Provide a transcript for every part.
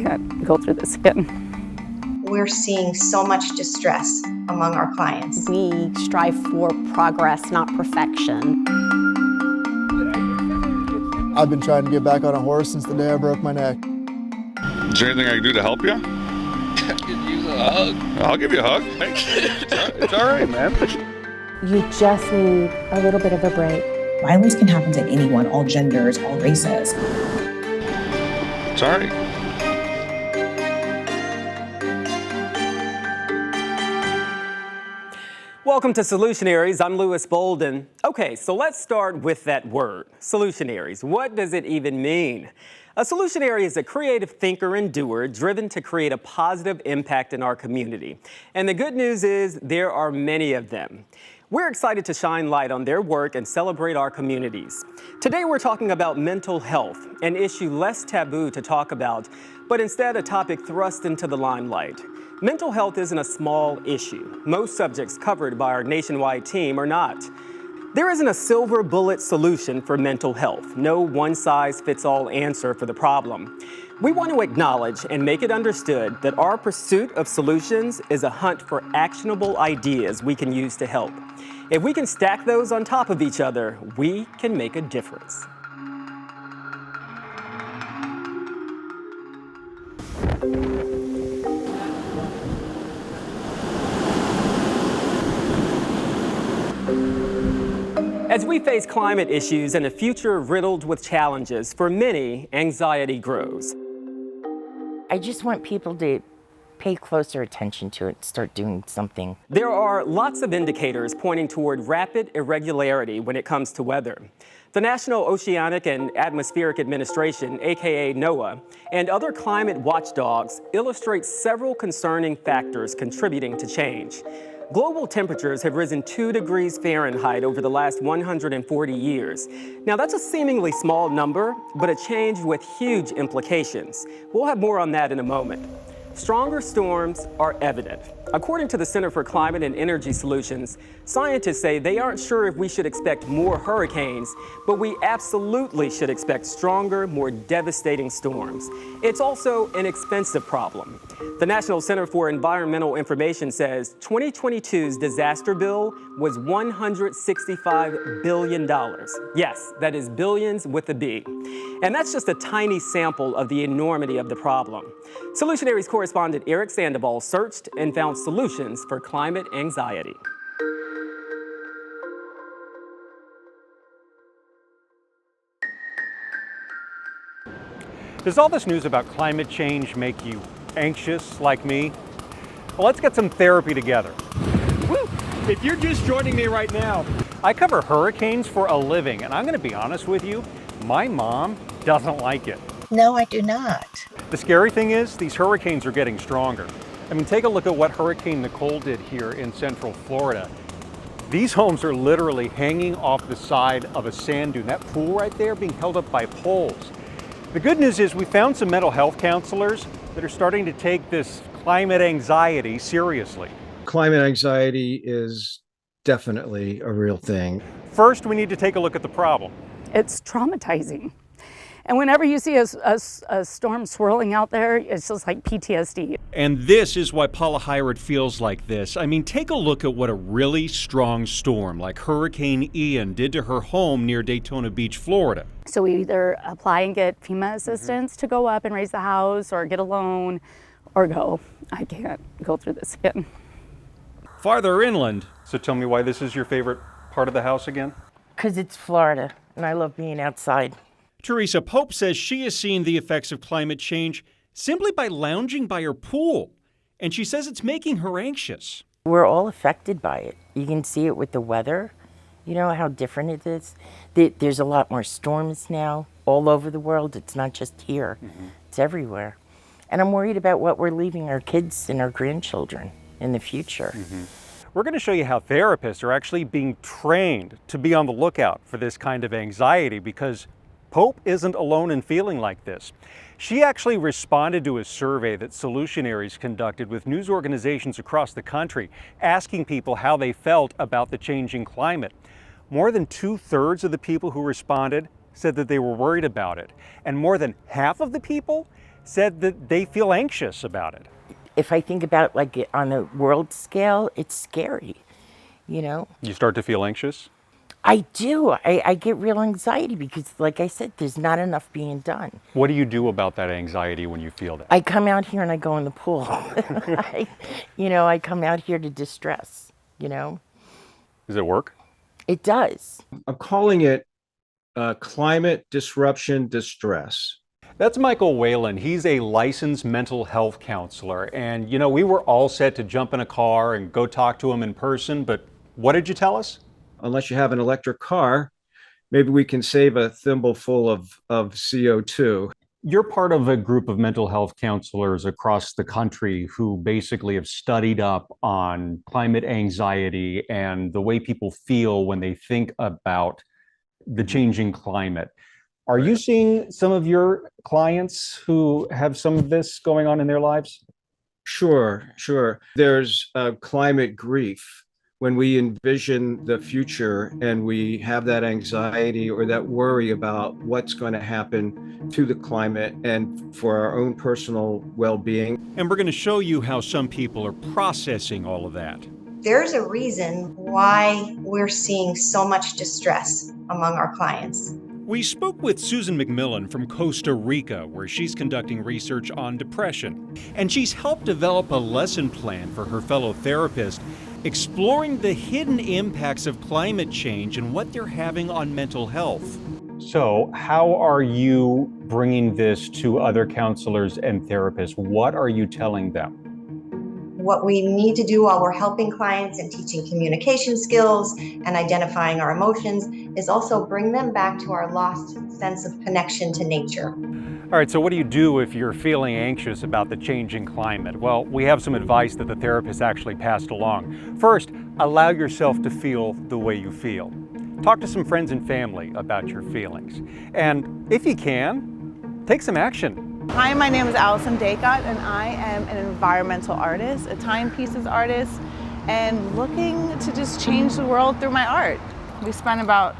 can't go through this again. We're seeing so much distress among our clients. We strive for progress, not perfection. I've been trying to get back on a horse since the day I broke my neck. Is there anything I can do to help you? I could use a hug. I'll give you a hug. It's all right, man. You just need a little bit of a break. Violence can happen to anyone, all genders, all races. It's all right. Welcome to Solutionaries. I'm Lewis Bolden. Okay, so let's start with that word, Solutionaries. What does it even mean? A solutionary is a creative thinker and doer driven to create a positive impact in our community. And the good news is there are many of them. We're excited to shine light on their work and celebrate our communities. Today we're talking about mental health, an issue less taboo to talk about, but instead a topic thrust into the limelight. Mental health isn't a small issue. Most subjects covered by our nationwide team are not. There isn't a silver bullet solution for mental health, no one-size-fits-all answer for the problem. We want to acknowledge and make it understood that our pursuit of solutions is a hunt for actionable ideas we can use to help. If we can stack those on top of each other, we can make a difference. As we face climate issues and a future riddled with challenges, for many, anxiety grows. I just want people to pay closer attention to it, start doing something. There are lots of indicators pointing toward rapid irregularity when it comes to weather. The National Oceanic and Atmospheric Administration, aka NOAA, and other climate watchdogs illustrate several concerning factors contributing to change. Global temperatures have risen 2 degrees Fahrenheit over the last 140 years. Now that's a seemingly small number, but a change with huge implications. We'll have more on that in a moment. Stronger storms are evident. According to the Center for Climate and Energy Solutions, scientists say they aren't sure if we should expect more hurricanes, but we absolutely should expect stronger, more devastating storms. It's also an expensive problem. The National Center for Environmental Information says 2022's disaster bill was $165 billion. Yes, that is billions with a B. And that's just a tiny sample of the enormity of the problem. Solutionaries correspondent Eric Sandoval searched and found solutions for climate anxiety. Does all this news about climate change make you anxious like me? Well, let's get some therapy together. Woo! If you're just joining me right now, I cover hurricanes for a living, and I'm going to be honest with you, my mom doesn't like it. No, I do not. The scary thing is, these hurricanes are getting stronger. I mean, take a look at what Hurricane Nicole did here in Central Florida. These homes are literally hanging off the side of a sand dune. That pool right there being held up by poles. The good news is we found some mental health counselors that are starting to take this climate anxiety seriously. Climate anxiety is definitely a real thing. First, we need to take a look at the problem. It's traumatizing. And whenever you see a storm swirling out there, it's just like PTSD. And this is why Paula Hyrett feels like this. I mean, take a look at what a really strong storm like Hurricane Ian did to her home near Daytona Beach, Florida. So we either apply and get FEMA assistance to go up and raise the house, or get a loan, or go, I can't go through this again. Farther inland. So tell me why this is your favorite part of the house again? Because it's Florida, and I love being outside. Teresa Pope says she has seen the effects of climate change simply by lounging by her pool. And she says it's making her anxious. We're all affected by it. You can see it with the weather. You know how different it is? There's a lot more storms now all over the world. It's not just here. It's everywhere. And I'm worried about what we're leaving our kids and our grandchildren in the future. We're going to show you how therapists are actually being trained to be on the lookout for this kind of anxiety, because Pope isn't alone in feeling like this. She actually responded to a survey that Solutionaries conducted with news organizations across the country, asking people how they felt about the changing climate. More than 2/3 of the people who responded said that they were worried about it. And more than half of the people said that they feel anxious about it. If I think about it like on a world scale, it's scary, you know? You start to feel anxious? I do. I get real anxiety because, like I said, there's not enough being done. What do you do about that anxiety when you feel that? I come out here and I go in the pool. I come out here to distress, Does it work? It does. I'm calling it climate disruption distress. That's Michael Whalen. He's a licensed mental health counselor. And, we were all set to jump in a car and go talk to him in person. But what did you tell us? Unless you have an electric car, maybe we can save a thimbleful of CO2. You're part of a group of mental health counselors across the country who basically have studied up on climate anxiety and the way people feel when they think about the changing climate. Are you seeing some of your clients who have some of this going on in their lives? Sure. There's climate grief. When we envision the future and we have that anxiety or that worry about what's going to happen to the climate and for our own personal well-being. And we're going to show you how some people are processing all of that. There's a reason why we're seeing so much distress among our clients. We spoke with Susan McMillan from Costa Rica, where she's conducting research on depression. And she's helped develop a lesson plan for her fellow therapists, exploring the hidden impacts of climate change and what they're having on mental health. So, how are you bringing this to other counselors and therapists? What are you telling them? What we need to do while we're helping clients and teaching communication skills and identifying our emotions is also bring them back to our lost sense of connection to nature. All right, so what do you do if you're feeling anxious about the changing climate? Well, we have some advice that the therapist actually passed along. First, allow yourself to feel the way you feel. Talk to some friends and family about your feelings. And if you can, take some action. Hi, my name is Allison Dacott, and I am an environmental artist, a timepieces artist, and looking to just change the world through my art. We spent about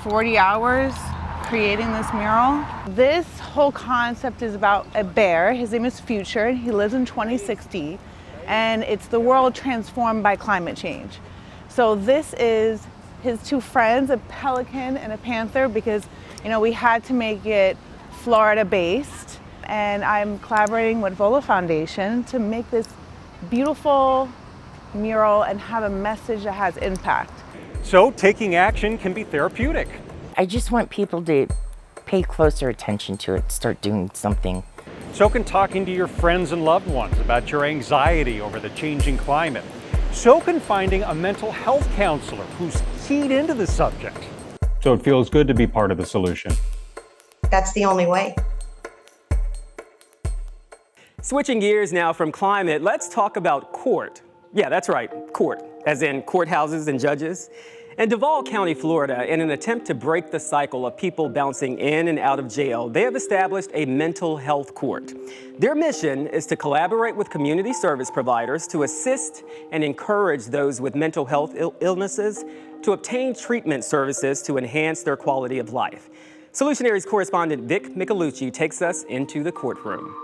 40 hours creating this mural. This whole concept is about a bear. His name is Future. He lives in 2060, and it's the world transformed by climate change. So this is his two friends, a pelican and a panther, because we had to make it Florida-based. And I'm collaborating with Vola Foundation to make this beautiful mural and have a message that has impact. So taking action can be therapeutic. I just want people to pay closer attention to it, start doing something. So can talking to your friends and loved ones about your anxiety over the changing climate. So can finding a mental health counselor who's keyed into the subject. So it feels good to be part of the solution. That's the only way. Switching gears now from climate, let's talk about court. Yeah, that's right, court, as in courthouses and judges. In Duval County, Florida, in an attempt to break the cycle of people bouncing in and out of jail, they have established a mental health court. Their mission is to collaborate with community service providers to assist and encourage those with mental health illnesses to obtain treatment services to enhance their quality of life. Solutionaries correspondent Vic Michelucci takes us into the courtroom.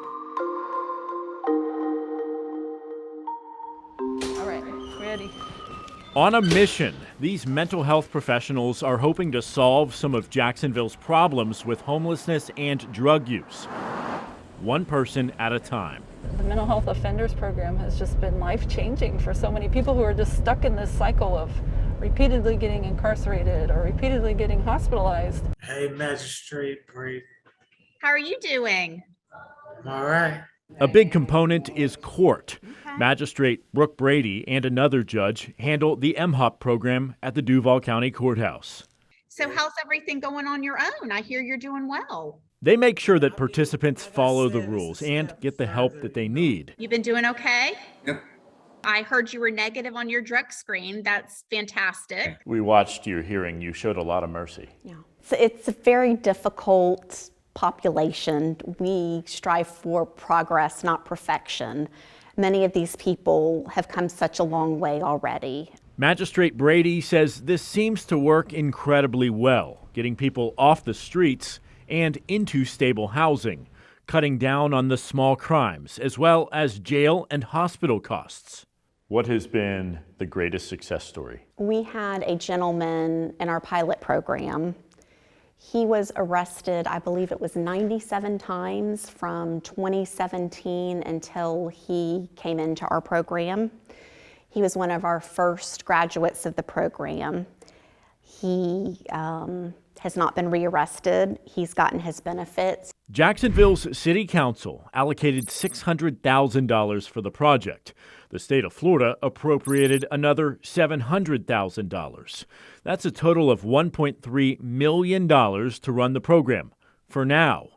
All right, ready. On a mission, these mental health professionals are hoping to solve some of Jacksonville's problems with homelessness and drug use, one person at a time. The mental health offenders program has just been life-changing for so many people who are just stuck in this cycle of repeatedly getting incarcerated or repeatedly getting hospitalized. Hey, Magistrate Brady. How are you doing? I'm all right. A big component is court. Magistrate Brooke Brady and another judge handle the MHOP program at the Duval County Courthouse. So how's everything going on your own? I hear you're doing well. They make sure that participants follow the rules and get the help that they need. You've been doing okay? Yep. I heard you were negative on your drug screen. That's fantastic. We watched your hearing. You showed a lot of mercy. Yeah. So it's a very difficult population. We strive for progress, not perfection. Many of these people have come such a long way already. Magistrate Brady says this seems to work incredibly well, getting people off the streets and into stable housing. cutting down on the small crimes, as well as jail and hospital costs. What has been the greatest success story? We had a gentleman in our pilot program. He was arrested, I believe it was 97 times from 2017 until he came into our program. He was one of our first graduates of the program. He has not been rearrested. He's gotten his benefits. Jacksonville's City Council allocated $600,000 for the project. The state of Florida appropriated another $700,000. That's a total of $1.3 million to run the program, for now.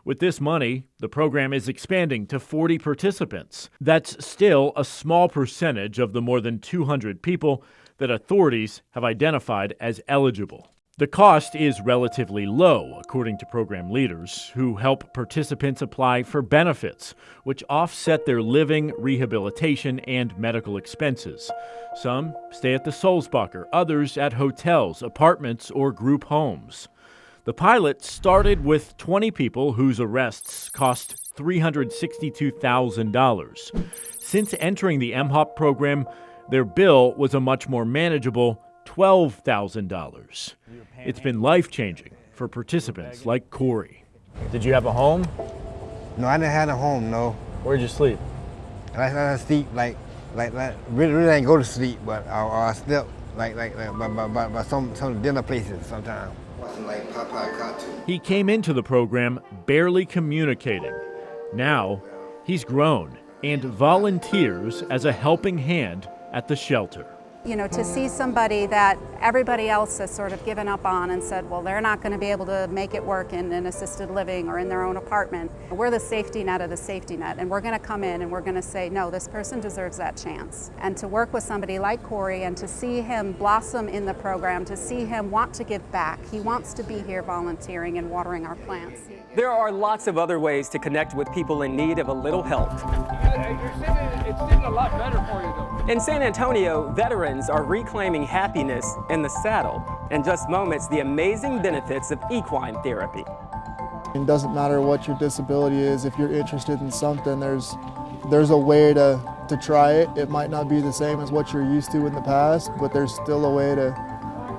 With this money, the program is expanding to 40 participants. That's still a small percentage of the more than 200 people that authorities have identified as eligible. The cost is relatively low, according to program leaders, who help participants apply for benefits, which offset their living, rehabilitation, and medical expenses. Some stay at the Sulzbacher, others at hotels, apartments, or group homes. The pilot started with 20 people whose arrests cost $362,000. Since entering the MHOP program, their bill was a much more manageable $12,000. It's been life-changing for participants like Corey. Did you have a home? No, I didn't have a home, no. Where'd you sleep? I sleep like really ain't go to sleep, but I slept like by some dinner places sometimes. Watching like Popeye cartoon. He came into the program barely communicating. Now, he's grown and volunteers as a helping hand at the shelter. You know, to see somebody that everybody else has sort of given up on and said, well, they're not going to be able to make it work in an assisted living or in their own apartment. We're the safety net of the safety net, and we're going to come in and we're going to say, no, this person deserves that chance. And to work with somebody like Corey and to see him blossom in the program, to see him want to give back. He wants to be here volunteering and watering our plants. There are lots of other ways to connect with people in need of a little help. It's sitting a lot better for you, though. In San Antonio, veterans are reclaiming happiness in the saddle. In just moments, the amazing benefits of equine therapy. It doesn't matter what your disability is. If you're interested in something, there's a way to try it. It might not be the same as what you're used to in the past, but there's still a way to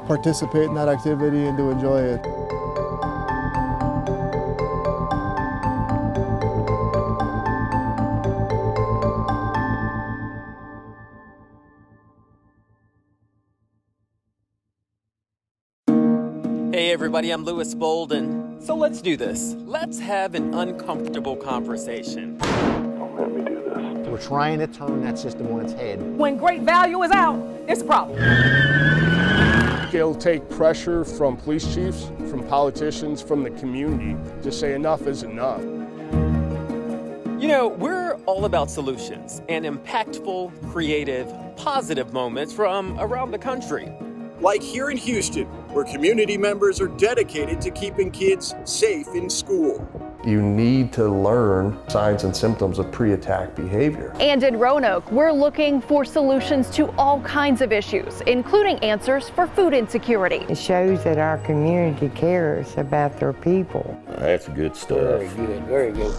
participate in that activity and to enjoy it. Hey everybody, I'm Lewis Bolden. So let's do this. Let's have an uncomfortable conversation. Let me do this. We're trying to turn that system on its head. When great value is out, it's a problem. It'll take pressure from police chiefs, from politicians, from the community to say enough is enough. You know, we're all about solutions and impactful, creative, positive moments from around the country. Like here in Houston, where community members are dedicated to keeping kids safe in school. You need to learn signs and symptoms of pre-attack behavior. And in Roanoke, we're looking for solutions to all kinds of issues, including answers for food insecurity. It shows that our community cares about their people. That's good stuff. Very good, very good.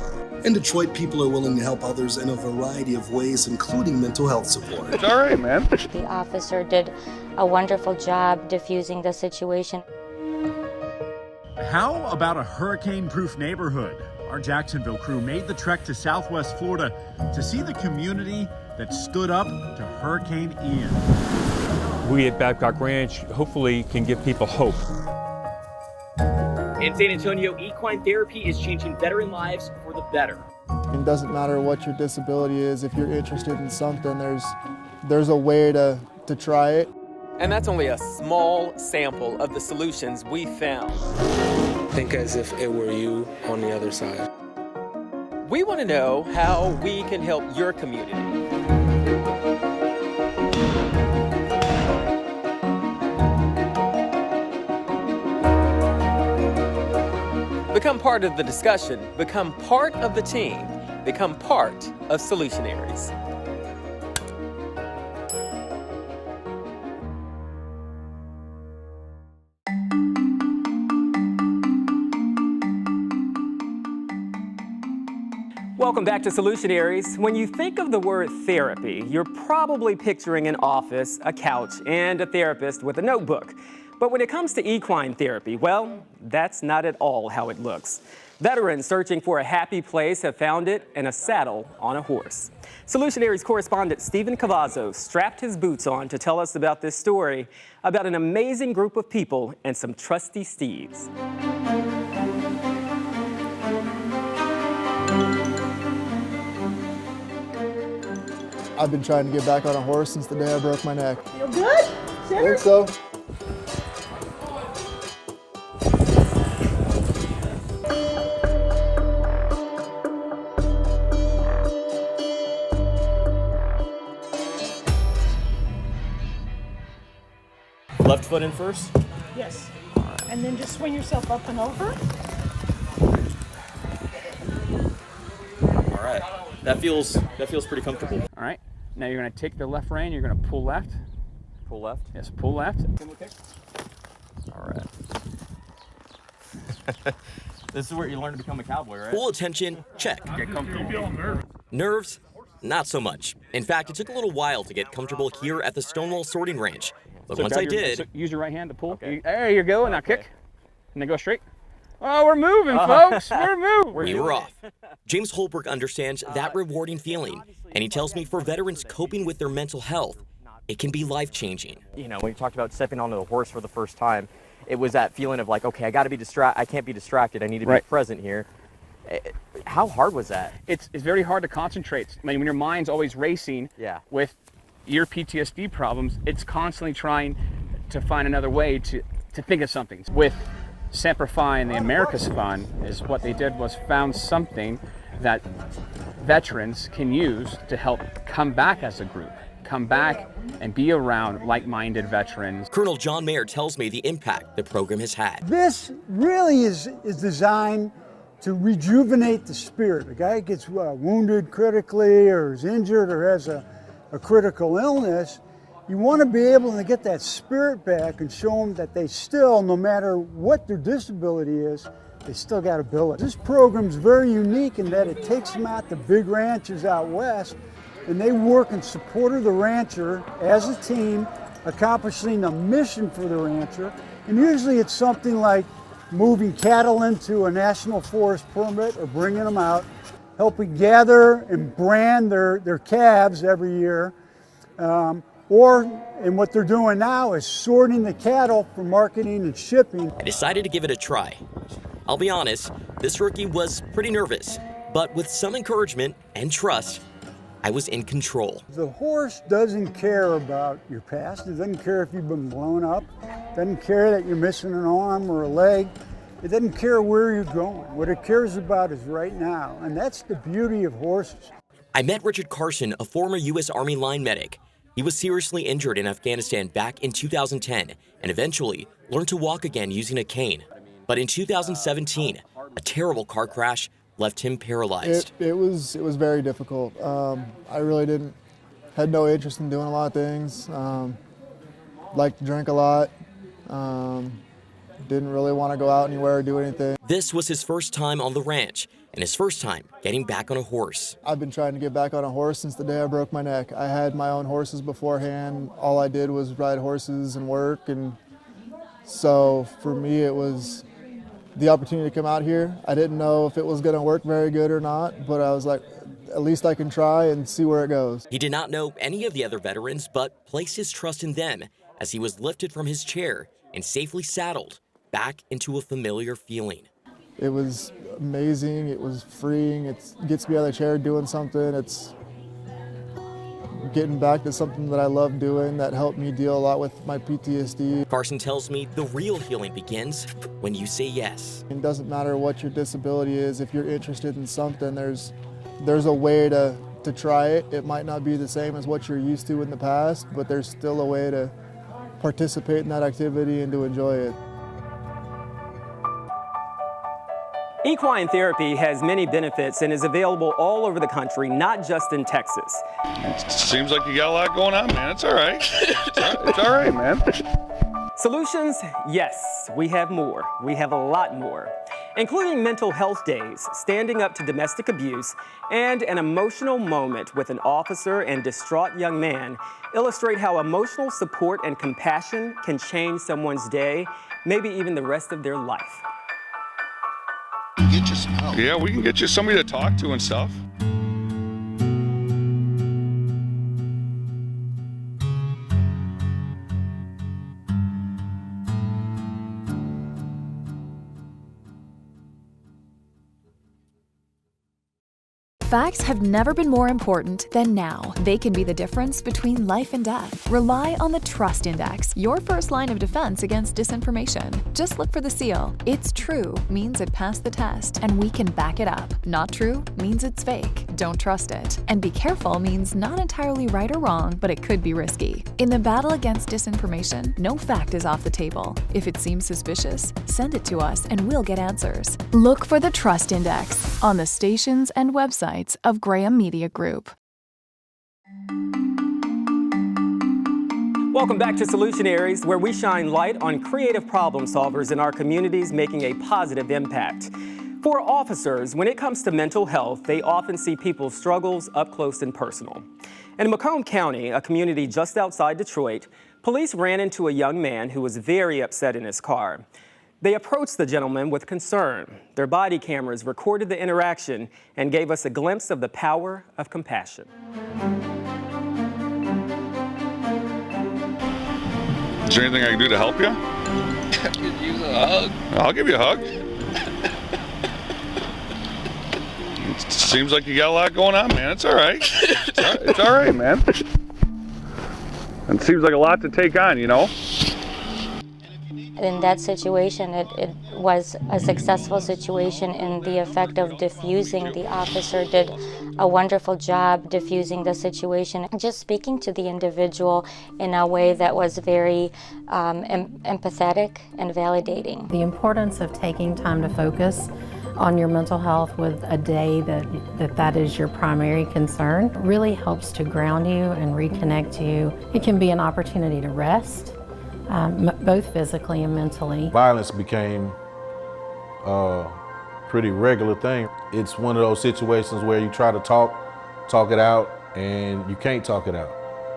In Detroit, people are willing to help others in a variety of ways, including mental health support. It's all right, man. The officer did a wonderful job diffusing the situation. How about a hurricane-proof neighborhood? Our Jacksonville crew made the trek to Southwest Florida to see the community that stood up to Hurricane Ian. We at Babcock Ranch hopefully can give people hope. In San Antonio, equine therapy is changing veteran lives for the better. It doesn't matter what your disability is. If you're interested in something, there's a way to try it. And that's only a small sample of the solutions we found. Think as if it were you on the other side. We want to know how we can help your community. Become part of the discussion, become part of the team, become part of Solutionaries. Welcome back to Solutionaries. When you think of the word therapy, you're probably picturing an office, a couch, and a therapist with a notebook. But when it comes to equine therapy, well, that's not at all how it looks. Veterans searching for a happy place have found it in a saddle on a horse. Solutionaries correspondent Stephen Cavazzo strapped his boots on to tell us about this story about an amazing group of people and some trusty steeds. I've been trying to get back on a horse since the day I broke my neck. Feel good? I think so. Left foot in first. Yes. And then just swing yourself up and over. All right. That feels pretty comfortable. All right. Now you're going to take the left rein. You're going to pull left. Pull left. Yes, pull left. All right. This is where you learn to become a cowboy, right? Full attention, check. Get comfortable. Nerves, not so much. In fact, it took a little while to get comfortable here at the Stonewall Sorting Range. But once I did... Use your right hand to pull. Okay. There you go. Now kick. And then go straight. Oh, we're moving, folks. We're moving. We were off. James Holbrook understands that rewarding feeling. And he tells me for veterans coping with their mental health, it can be life-changing. You know, when you talked about stepping onto the horse for the first time, it was that feeling of like, okay, I can't be distracted. I need to be present here. How hard was that? It's very hard to concentrate. I mean, when your mind's always racing with your PTSD problems, it's constantly trying to find another way to think of something. With Semper Fi and the America's Fund, is what they did was found something that veterans can use to help come back as a group, come back and be around like-minded veterans. Colonel John Mayer tells me the impact the program has had. This really is designed to rejuvenate the spirit. A guy gets wounded critically or is injured or has a critical illness, you want to be able to get that spirit back and show them that they still, no matter what their disability is, they still got ability. This program's very unique in that it takes them out to big ranches out west, and they work in support of the rancher as a team, accomplishing a mission for the rancher. And usually it's something like moving cattle into a national forest permit or bringing them out, helping gather and brand their calves every year. And what they're doing now is sorting the cattle for marketing and shipping. I decided to give it a try. I'll be honest, this rookie was pretty nervous, but with some encouragement and trust, I was in control. The horse doesn't care about your past. It doesn't care if you've been blown up. It doesn't care that you're missing an arm or a leg. It doesn't care where you're going. What it cares about is right now, and that's the beauty of horses. I met Richard Carson, a former U.S. Army line medic. He was seriously injured in Afghanistan back in 2010 and eventually learned to walk again using a cane. But in 2017, a terrible car crash left him paralyzed. It was very difficult. I really had no interest in doing a lot of things. Liked to drink a lot. Didn't really want to go out anywhere or do anything. This was his first time on the ranch and his first time getting back on a horse. I've been trying to get back on a horse since the day I broke my neck. I had my own horses beforehand. All I did was ride horses and work, and so for me it was the opportunity to come out here. I didn't know if it was going to work very good or not, but I was like, at least I can try and see where it goes. He did not know any of the other veterans, but placed his trust in them as he was lifted from his chair and safely saddled back into a familiar feeling. It was amazing. It was freeing. It gets me out of the chair doing something. It's getting back to something that I love doing that helped me deal a lot with my PTSD. Carson tells me the real healing begins when you say yes. It doesn't matter what your disability is. If you're interested in something, there's a way to try it. It might not be the same as what you're used to in the past, but there's still a way to participate in that activity and to enjoy it. Equine therapy has many benefits and is available all over the country, not just in Texas. Seems like you got a lot going on, man. It's all right. It's all right, man. Solutions? Yes, we have more. We have a lot more. including mental health days, standing up to domestic abuse, and an emotional moment with an officer and distraught young man illustrate how emotional support and compassion can change someone's day, maybe even the rest of their life. Get you some help. Yeah, we can get you somebody to talk to and stuff. Facts have never been more important than now. They can be the difference between life and death. Rely on the Trust Index, your first line of defense against disinformation. Just look for the seal. It's true means it passed the test, and we can back it up. Not true means it's fake. Don't trust it. And be careful means not entirely right or wrong, but it could be risky. In the battle against disinformation, no fact is off the table. If it seems suspicious, send it to us and we'll get answers. Look for the Trust Index on the stations and websites of Graham Media Group. Welcome back to Solutionaries, where we shine light on creative problem solvers in our communities making a positive impact. For officers, when it comes to mental health, they often see people's struggles up close and personal. In Macomb County, a community just outside Detroit, police ran into a young man who was very upset in his car. They approached the gentleman with concern. Their body cameras recorded the interaction and gave us a glimpse of the power of compassion. Is there anything I can do to help you? I could use a hug. I'll give you a hug. It seems like you got a lot going on, man. It's all right. It's all right, man. It seems like a lot to take on, you know? In that situation, it was a successful situation in the effect of diffusing. The officer did a wonderful job diffusing the situation, just speaking to the individual in a way that was very empathetic and validating. The importance of taking time to focus on your mental health with a day that is your primary concern really helps to ground you and reconnect you. It can be an opportunity to rest, both physically and mentally. Violence became a pretty regular thing. It's one of those situations where you try to talk it out, and you can't talk it out.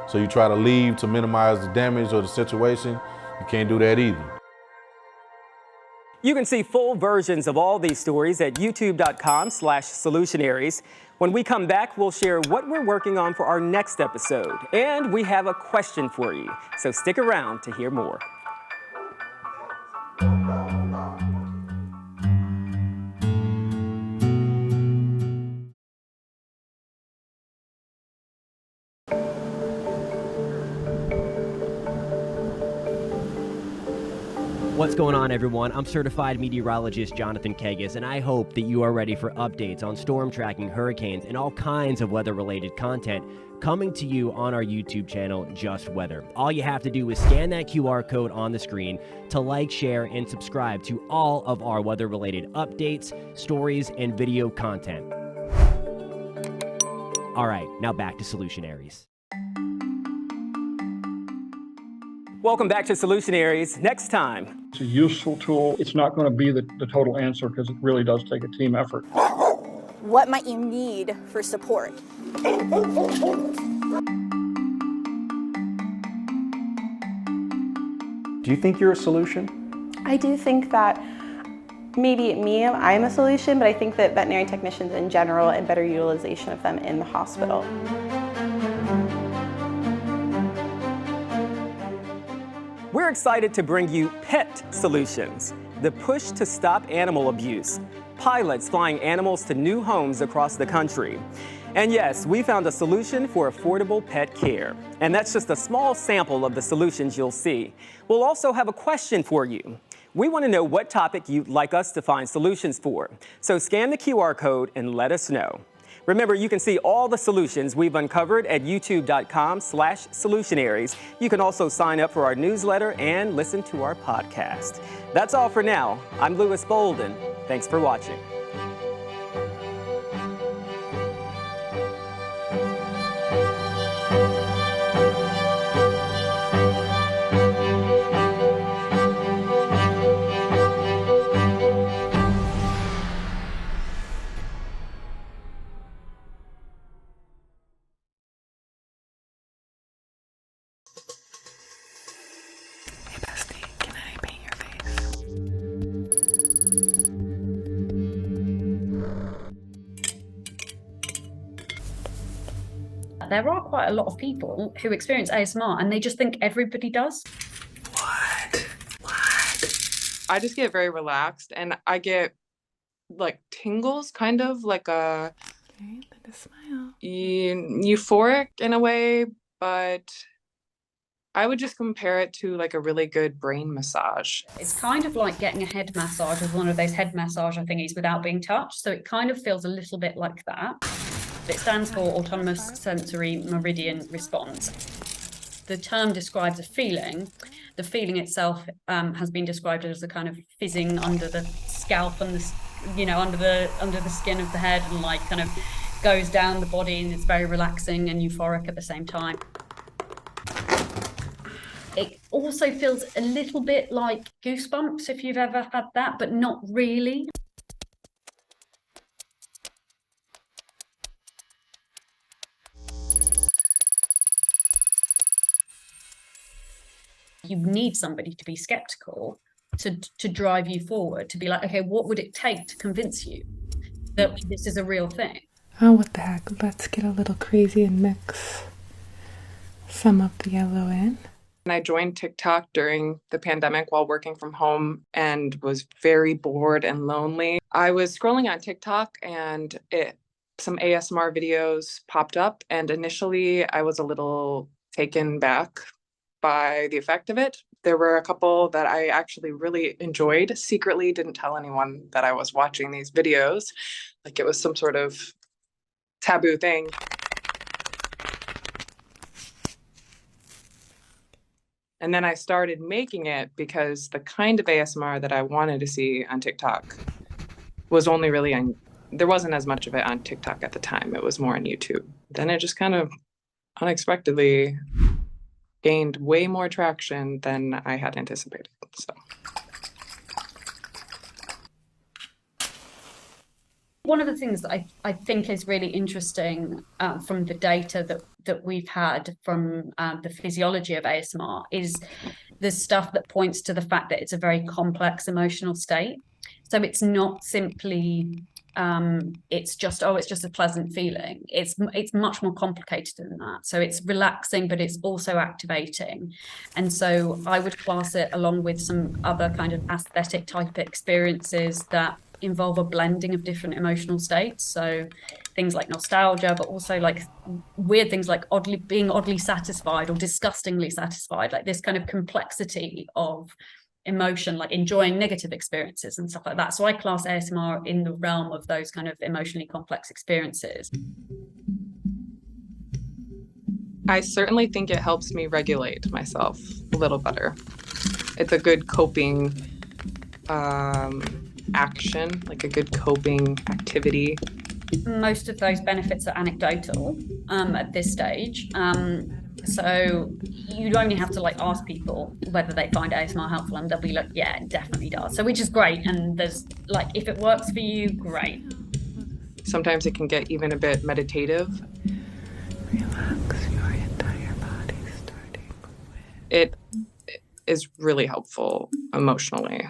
So you try to leave to minimize the damage or the situation. You can't do that either. You can see full versions of all these stories at youtube.com/solutionaries. When we come back, we'll share what we're working on for our next episode. And we have a question for you, so stick around to hear more. What's going on, everyone? I'm certified meteorologist Jonathan Kegas, and I hope that you are ready for updates on storm tracking, hurricanes, and all kinds of weather-related content coming to you on our YouTube channel, Just Weather. All you have to do is scan that QR code on the screen to like, share, and subscribe to all of our weather-related updates, stories, and video content. All right, now back to Solutionaries. Welcome back to Solutionaries. Next time. It's a useful tool. It's not going to be the total answer because it really does take a team effort. What might you need for support? Do you think you're a solution? I do think that maybe I'm a solution, but I think that veterinary technicians in general and better utilization of them in the hospital. We're excited to bring you Pet Solutions, the push to stop animal abuse. Pilots flying animals to new homes across the country. And yes, we found a solution for affordable pet care. And that's just a small sample of the solutions you'll see. We'll also have a question for you. We want to know what topic you'd like us to find solutions for. So scan the QR code and let us know. Remember, you can see all the solutions we've uncovered at youtube.com/solutionaries. You can also sign up for our newsletter and listen to our podcast. That's all for now. I'm Lewis Bolden. Thanks for watching. that, there are quite a lot of people who experience ASMR and they just think everybody does. I just get very relaxed and I get like tingles, kind of like a euphoric in a way, but I would just compare it to like a really good brain massage. It's kind of like getting a head massage with one of those head massager thingies without being touched. So it kind of feels a little bit like that. It stands for Autonomous Sensory Meridian Response. The term describes a feeling. The feeling itself has been described as a kind of fizzing under the scalp and under the skin of the head, and like kind of goes down the body, and it's very relaxing and euphoric at the same time. It also feels a little bit like goosebumps if you've ever had that, but not really. You need somebody to be skeptical to drive you forward, to be like, okay, what would it take to convince you that this is a real thing? Oh, what the heck? Let's get a little crazy and mix some of the yellow in. And I joined TikTok during the pandemic while working from home and was very bored and lonely. I was scrolling on TikTok and some ASMR videos popped up, and initially I was a little taken back by the effect of it. There were a couple that I actually really enjoyed, secretly didn't tell anyone that I was watching these videos, like it was some sort of taboo thing. And then I started making it because the kind of ASMR that I wanted to see on TikTok was only really there wasn't as much of it on TikTok at the time. It was more on YouTube. Then it just kind of unexpectedly gained way more traction than I had anticipated. So. One of the things that I think is really interesting from the data that we've had from the physiology of ASMR is the stuff that points to the fact that it's a very complex emotional state. So it's not simply it's just a pleasant feeling. It's much more complicated than that. So it's relaxing, but it's also activating. And so I would class it along with some other kind of aesthetic type experiences that involve a blending of different emotional states. So things like nostalgia, but also like weird things like being oddly satisfied or disgustingly satisfied, like this kind of complexity of emotion, like enjoying negative experiences and stuff like that. So I class ASMR in the realm of those kind of emotionally complex experiences. I certainly think it helps me regulate myself a little better. It's a good coping action, like a good coping activity. Most of those benefits are anecdotal at this stage. So you only have to like ask people whether they find ASMR helpful, and they'll be like, yeah, it definitely does. So which is great. And there's like, if it works for you, great. Sometimes it can get even a bit meditative. Relax your entire body, starting with... It is really helpful emotionally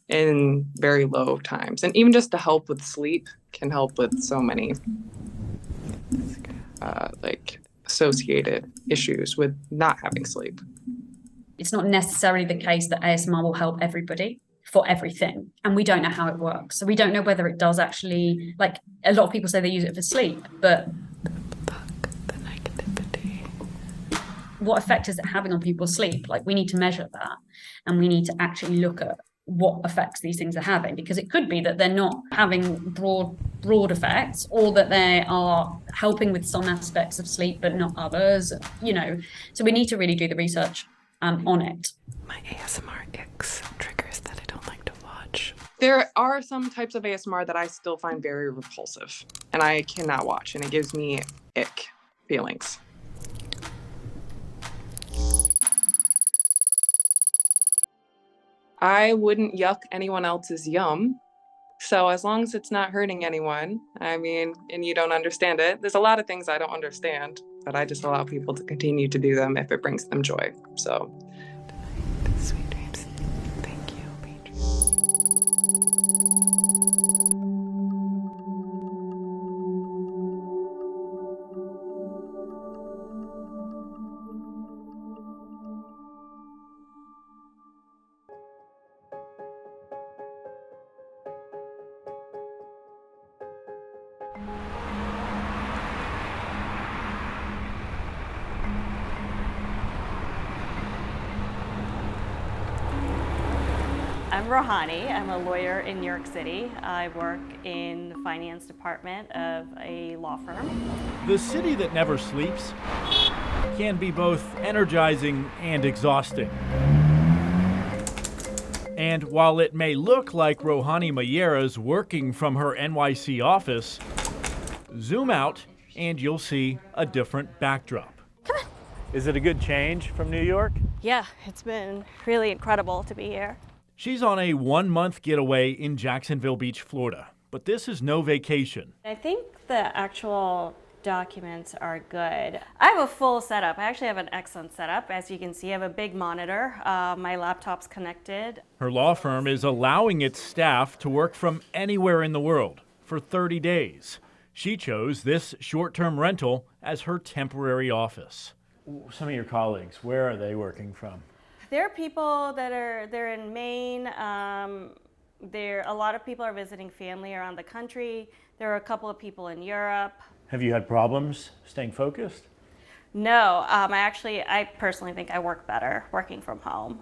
in very low times. And even just to help with sleep can help with so many like associated issues with not having sleep. It's not necessarily the case that ASMR will help everybody for everything, and we don't know how it works. So we don't know whether it does actually, like a lot of people say they use it for sleep, but what effect is it having on people's sleep? Like we need to measure that, and we need to actually look at what effects these things are having, because it could be that they're not having broad effects, or that they are helping with some aspects of sleep but not others, so we need to really do the research on it. My ASMR icks, triggers that I don't like to watch. There are some types of ASMR that I still find very repulsive and I cannot watch, and it gives me ick feelings. I wouldn't yuck anyone else's yum. So as long as it's not hurting anyone, and you don't understand it, there's a lot of things I don't understand, but I just allow people to continue to do them if it brings them joy. So. Sweet dreams. Thank you, Paige. Rohani. I'm a lawyer in New York City. I work in the finance department of a law firm. The city that never sleeps can be both energizing and exhausting. And while it may look like Rohani Mayera's working from her NYC office, zoom out and you'll see a different backdrop. Is it a good change from New York? Yeah, it's been really incredible to be here. She's on a 1-month getaway in Jacksonville Beach, Florida. But this is no vacation. I think the actual documents are good. I have a full setup. I actually have an excellent setup. As you can see, I have a big monitor. My laptop's connected. Her law firm is allowing its staff to work from anywhere in the world for 30 days. She chose this short-term rental as her temporary office. Some of your colleagues, where are they working from? There are people they're in Maine. A lot of people are visiting family around the country. There are a couple of people in Europe. Have you had problems staying focused? No, I personally think I work better working from home.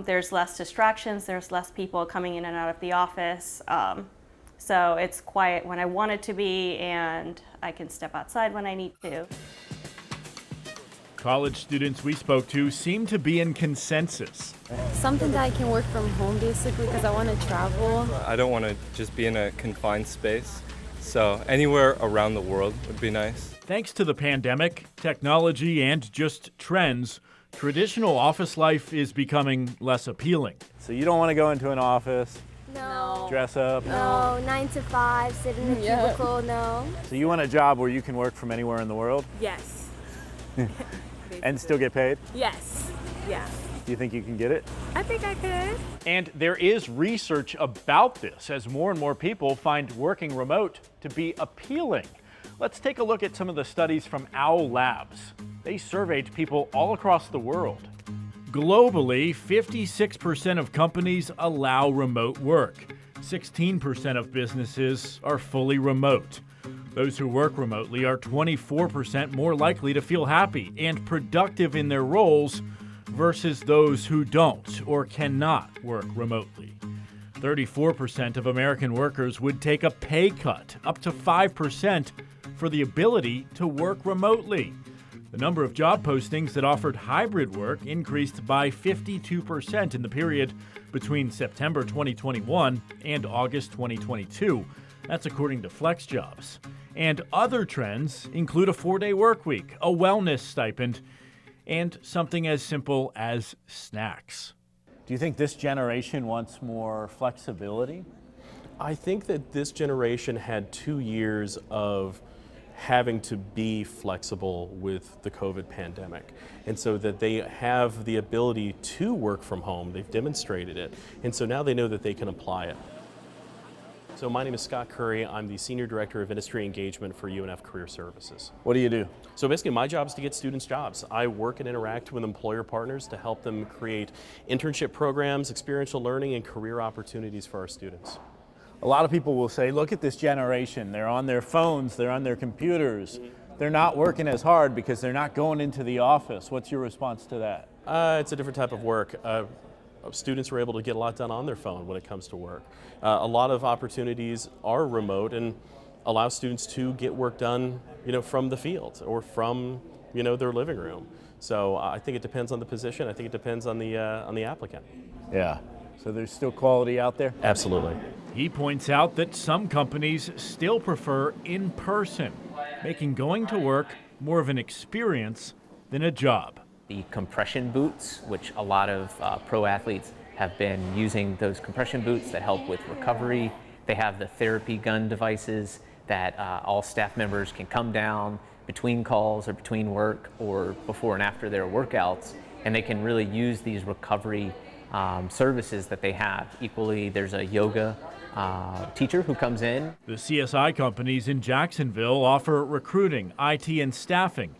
There's less distractions, there's less people coming in and out of the office. So it's quiet when I want it to be, and I can step outside when I need to. College students we spoke to seem to be in consensus. Something that I can work from home basically because I want to travel. I don't want to just be in a confined space, so anywhere around the world would be nice. Thanks to the pandemic, technology, and just trends, traditional office life is becoming less appealing. So you don't want to go into an office? No. Dress up? No. 9 to 5, sit in a cubicle, no. So you want a job where you can work from anywhere in the world? Yes. And still get paid? Yes. Yeah. Do you think you can get it? I think I could. And there is research about this as more and more people find working remote to be appealing. Let's take a look at some of the studies from OWL Labs. They surveyed people all across the world. Globally, 56% of companies allow remote work. 16% of businesses are fully remote. Those who work remotely are 24% more likely to feel happy and productive in their roles versus those who don't or cannot work remotely. 34% of American workers would take a pay cut, up to 5%, for the ability to work remotely. The number of job postings that offered hybrid work increased by 52% in the period between September 2021 and August 2022. That's according to FlexJobs. And other trends include a 4-day work week, a wellness stipend, and something as simple as snacks. Do you think this generation wants more flexibility? I think that this generation had 2 years of having to be flexible with the COVID pandemic. And so that they have the ability to work from home, they've demonstrated it. And so now they know that they can apply it. So my name is Scott Curry. I'm the Senior Director of Industry Engagement for UNF Career Services. What do you do? So basically my job is to get students jobs. I work and interact with employer partners to help them create internship programs, experiential learning, and career opportunities for our students. A lot of people will say, look at this generation. They're on their phones, they're on their computers. They're not working as hard because they're not going into the office. What's your response to that? It's a different type of work. Students are able to get a lot done on their phone when it comes to work. A lot of opportunities are remote and allow students to get work done, from the field or from, their living room. So I think it depends on the position. I think it depends on the applicant. Yeah. So there's still quality out there? Absolutely. He points out that some companies still prefer in-person, making going to work more of an experience than a job. The compression boots, which a lot of pro athletes have been using those compression boots that help with recovery. They have the therapy gun devices that all staff members can come down between calls or between work or before and after their workouts, and they can really use these recovery services that they have. Equally, there's a yoga teacher who comes in. The CSI companies in Jacksonville offer recruiting, IT, and staffing.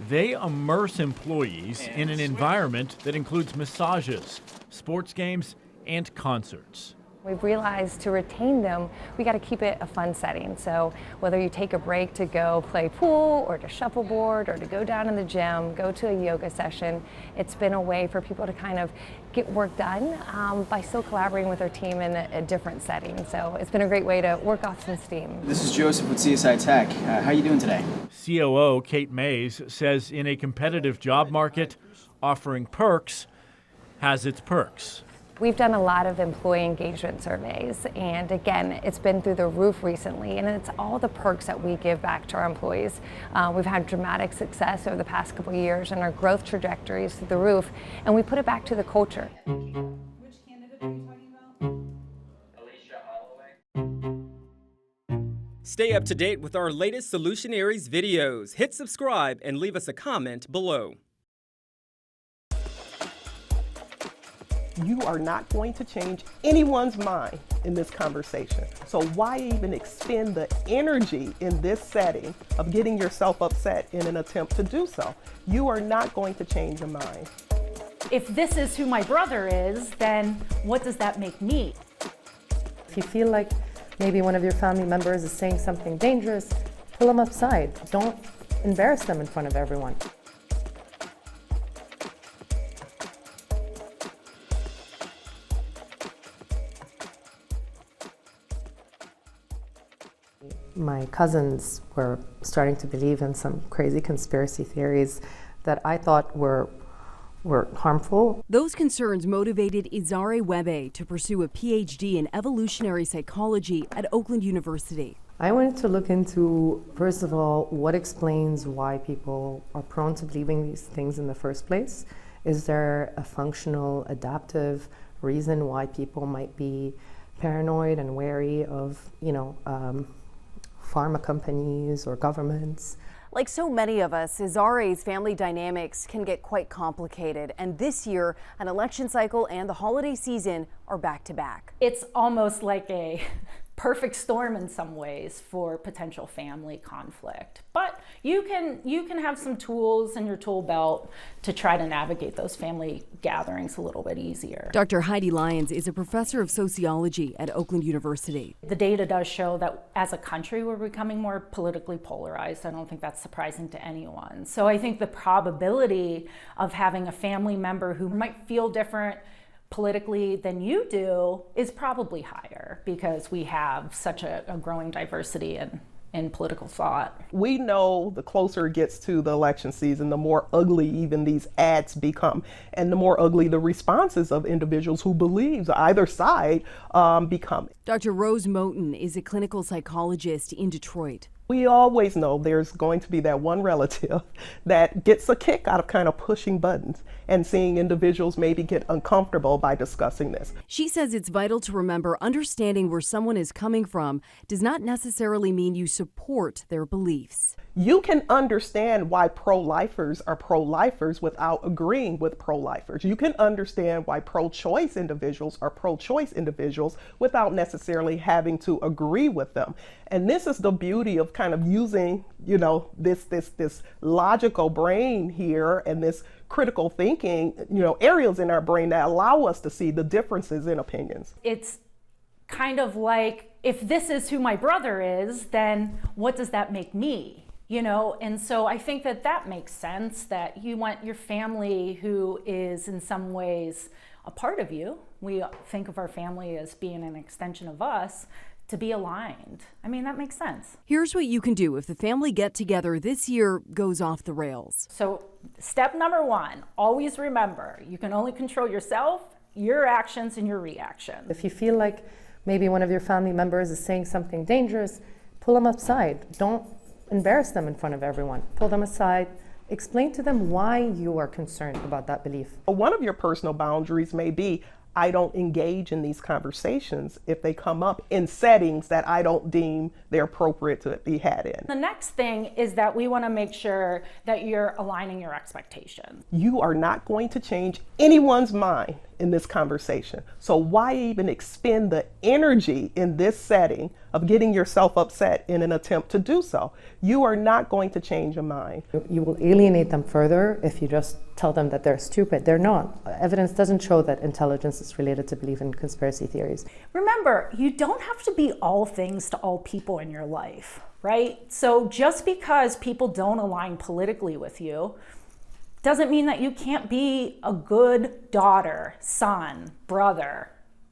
They immerse employees in an environment that includes massages, sports games, and concerts. We've realized to retain them, we got to keep it a fun setting. So whether you take a break to go play pool or to shuffleboard or to go down in the gym, go to a yoga session, it's been a way for people to kind of get work done by still collaborating with their team in a different setting. So it's been a great way to work off some steam. This is Joseph with CSI Tech. How are you doing today? COO Kate Mays says in a competitive job market, offering perks has its perks. We've done a lot of employee engagement surveys, and again, it's been through the roof recently, and it's all the perks that we give back to our employees. We've had dramatic success over the past couple of years, and our growth trajectory is through the roof, and we put it back to the culture. Which candidate are you talking about? Stay up to date with our latest Solutionaries videos. Hit subscribe and leave us a comment below. You are not going to change anyone's mind in this conversation. So why even expend the energy in this setting of getting yourself upset in an attempt to do so? You are not going to change a mind. If this is who my brother is, then what does that make me? If you feel like maybe one of your family members is saying something dangerous, pull them aside. Don't embarrass them in front of everyone. My cousins were starting to believe in some crazy conspiracy theories that I thought were harmful. Those concerns motivated Izare Webe to pursue a PhD in evolutionary psychology at Oakland University. I wanted to look into, first of all, what explains why people are prone to believing these things in the first place. Is there a functional, adaptive reason why people might be paranoid and wary of, pharma companies or governments? Like so many of us, Izare's family dynamics can get quite complicated, and this year, an election cycle and the holiday season are back to back. It's almost like a perfect storm in some ways for potential family conflict. But you can have some tools in your tool belt to try to navigate those family gatherings a little bit easier. Dr. Heidi Lyons is a professor of sociology at Oakland University. The data does show that as a country we're becoming more politically polarized. I don't think that's surprising to anyone. So I think the probability of having a family member who might feel different politically than you do is probably higher because we have such a growing diversity in political thought. We know the closer it gets to the election season, the more ugly even these ads become, and the more ugly the responses of individuals who believe either side become. Dr. Rose Moten is a clinical psychologist in Detroit. We always know there's going to be that one relative that gets a kick out of kind of pushing buttons and seeing individuals maybe get uncomfortable by discussing this. She says it's vital to remember understanding where someone is coming from does not necessarily mean you support their beliefs. You can understand why pro-lifers are pro-lifers without agreeing with pro-lifers. You can understand why pro-choice individuals are pro-choice individuals without necessarily having to agree with them. And this is the beauty of kind of using, this logical brain here and this critical thinking, areas in our brain that allow us to see the differences in opinions. It's kind of like, if this is who my brother is, then what does that make me? And so I think that makes sense, that you want your family who is in some ways a part of you. We think of our family as being an extension of us, to be aligned. I mean, that makes sense. Here's what you can do if the family get-together this year goes off the rails. So step number one, always remember, you can only control yourself, your actions, and your reactions. If you feel like maybe one of your family members is saying something dangerous, pull them aside. Don't embarrass them in front of everyone. Pull them aside. Explain to them why you are concerned about that belief. One of your personal boundaries may be, I don't engage in these conversations if they come up in settings that I don't deem they're appropriate to be had in. The next thing is that we want to make sure that you're aligning your expectations. You are not going to change anyone's mind in this conversation. So why even expend the energy in this setting of getting yourself upset in an attempt to do so? You are not going to change a mind. You will alienate them further if you just tell them that they're stupid. They're not. Evidence doesn't show that intelligence is related to belief in conspiracy theories. Remember, you don't have to be all things to all people in your life, right? So just because people don't align politically with you doesn't mean that you can't be a good daughter, son, brother,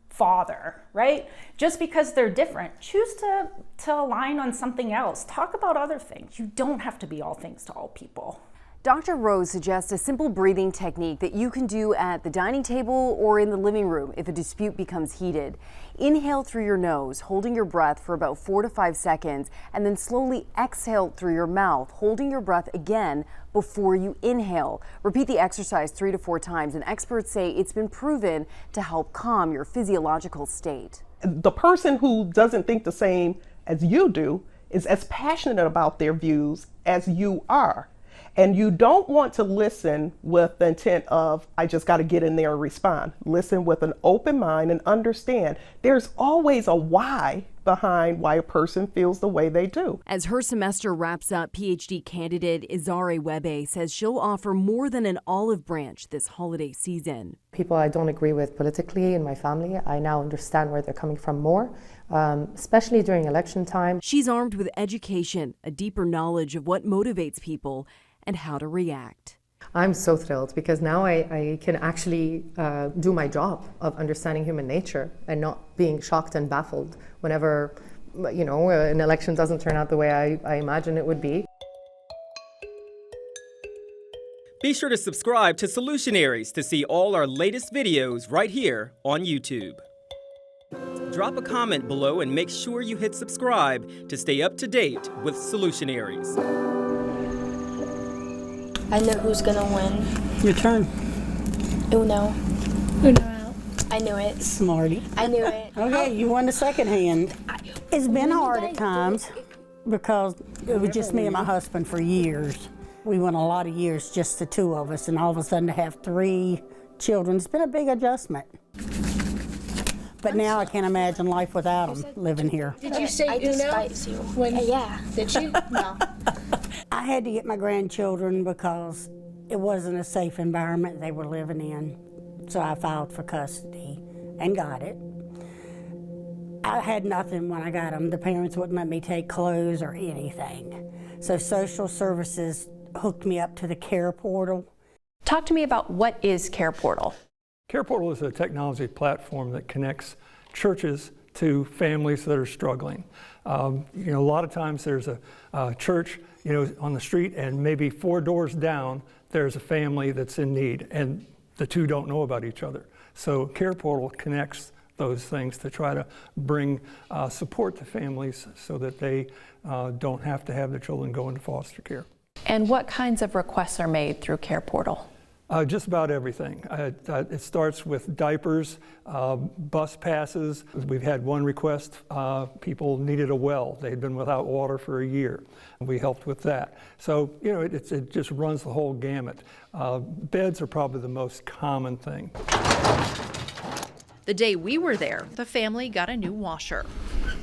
father, right? Just because they're different, choose to align on something else. Talk about other things. You don't have to be all things to all people. Dr. Rose suggests a simple breathing technique that you can do at the dining table or in the living room if a dispute becomes heated. Inhale through your nose, holding your breath for about 4 to 5 seconds, and then slowly exhale through your mouth, holding your breath again before you inhale. Repeat the exercise 3 to 4 times, and experts say it's been proven to help calm your physiological state. The person who doesn't think the same as you do is as passionate about their views as you are. And you don't want to listen with the intent of, I just got to get in there and respond. Listen with an open mind and understand there's always a why behind why a person feels the way they do. As her semester wraps up, PhD candidate Izare Webe says she'll offer more than an olive branch this holiday season. People I don't agree with politically in my family, I now understand where they're coming from more, especially during election time. She's armed with education, a deeper knowledge of what motivates people, and how to react. I'm so thrilled because now I can actually do my job of understanding human nature and not being shocked and baffled whenever, an election doesn't turn out the way I imagine it would be. Be sure to subscribe to Solutionaries to see all our latest videos right here on YouTube. Drop a comment below and make sure you hit subscribe to stay up to date with Solutionaries. I know who's gonna win. Your turn. Uno. Uno out. I knew it. Smarty. I knew it. Okay, you won the second hand. It's been hard at times because it was just me and my husband for years. We went a lot of years, just the two of us, and all of a sudden to have 3 children, it's been a big adjustment. But now I can't imagine life without them living here. Did you say I despise you? Yeah. Did you? No. I had to get my grandchildren because it wasn't a safe environment they were living in. So I filed for custody and got it. I had nothing when I got them. The parents wouldn't let me take clothes or anything. So social services hooked me up to the Care Portal. Talk to me about what is Care Portal. Care Portal is a technology platform that connects churches to families that are struggling. A lot of times there's a church, on the street, and maybe 4 doors down, there's a family that's in need, and the two don't know about each other. So Care Portal connects those things to try to bring support to families so that they don't have to have their children go into foster care. And what kinds of requests are made through Care Portal? Just about everything. It starts with diapers, bus passes. We've had one request, people needed a well. They'd been without water for a year. We helped with that. So, it just runs the whole gamut. Beds are probably the most common thing. The day we were there, the family got a new washer.